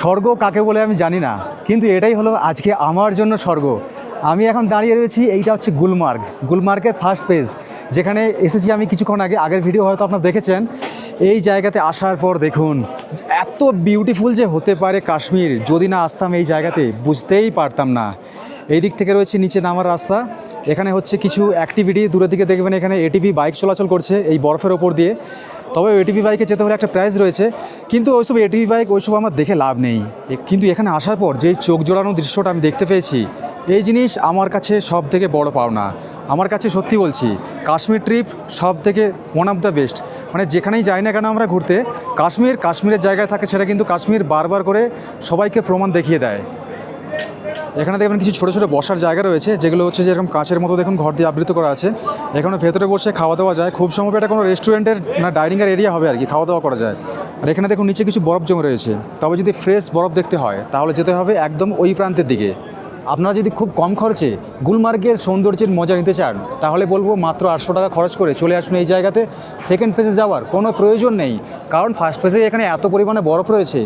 স্বর্গ কাকে বলে আমি জানি না, কিন্তু এটাই হলো আজকে আমার জন্য স্বর্গ। আমি এখন দাঁড়িয়ে রয়েছি, এইটা হচ্ছে গুলমার্গ, গুলমার্গের ফার্স্ট পেজ, যেখানে এসেছি আমি কিছুক্ষণ আগে। আগের ভিডিও হয়তো আপনারা দেখেছেন। এই জায়গাতে আসার পর দেখুন এত বিউটিফুল যে হতে পারে কাশ্মীর, যদি না আসতাম এই জায়গাতে বুঝতেই পারতাম না। এই দিক থেকে রয়েছে নিচে নামার রাস্তা। এখানে হচ্ছে কিছু অ্যাক্টিভিটি, দূরের দিকে দেখবেন এখানে এটিভি বাইক চলাচল করছে এই বরফের ওপর দিয়ে। তবে এটিভি বাইকে যেতে হলে একটা প্রাইস রয়েছে, কিন্তু ওইসব এটিভি বাইক ওইসব আমার দেখে লাভ নেই। কিন্তু এখানে আসার পর যেই চোখ জোড়ানো দৃশ্যটা আমি দেখতে পেয়েছি, এই জিনিস আমার কাছে সব থেকে বড় পাওনা। আমার কাছে সত্যি বলছি, কাশ্মীর ট্রিপ সব থেকে ওয়ান অফ দ্য বেস্ট। মানে যেখানেই যাই না কেন আমরা ঘুরতে, কাশ্মীরের জায়গায় থাকে, সেটা কিন্তু কাশ্মীর বারবার করে সবাইকে প্রমাণ দেখিয়ে দেয়। এখানে দেখবেন কিছু ছোটো ছোটো বসার জায়গা রয়েছে, যেগুলো হচ্ছে যেরকম কাঁচের মতো দেখুন ঘর দিয়ে আবৃত করা আছে। এখানে ভেতরে বসে খাওয়া দাওয়া যায়, খুব সম্ভব এটা কোনো রেস্টুরেন্টের না ডাইনিংয়ের এরিয়া হবে আর কি, খাওয়া দাওয়া করা যায়। আর এখানে দেখুন নিচে কিছু বরফ জমে রয়েছে, তবে যদি ফ্রেশ বরফ দেখতে হয় তাহলে যেতে হবে একদম ওই প্রান্তের দিকে। আপনারা যদি খুব কম খরচে গুলমার্গের সৌন্দর্যের মজা নিতে চান, তাহলে বলবো মাত্র 800 টাকা খরচ করে চলে আসুন এই জায়গাতে। সেকেন্ড ফেজে যাওয়ার কোনো প্রয়োজন নেই, কারণ ফার্স্ট ফেজে এখানে এত পরিমাণে বরফ রয়েছে।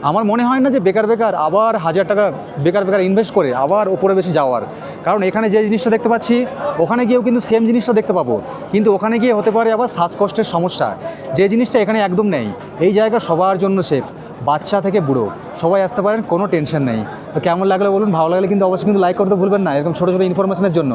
আমার মনে হয় না যে বেকার আবার 1000 টাকা বেকার ইনভেস্ট করে আবার ওপরে বেশি যাওয়ার। কারণ এখানে যে জিনিসটা দেখতে পাচ্ছি, ওখানে গিয়েও কিন্তু সেম জিনিসটা দেখতে পাবো, কিন্তু ওখানে গিয়ে হতে পারে আবার শ্বাসকষ্টের সমস্যা, যে জিনিসটা এখানে একদম নেই। এই জায়গা সবার জন্য সেফ, বাচ্চা থেকে বুড়ো সবাই আসতে পারেন, কোনো টেনশন নেই। তো কেমন লাগলো বলুন, ভালো লাগলে কিন্তু অবশ্যই কিন্তু লাইক করতে ভুলবেন না, এরকম ছোটো ছোটো ইনফরমেশনের জন্য।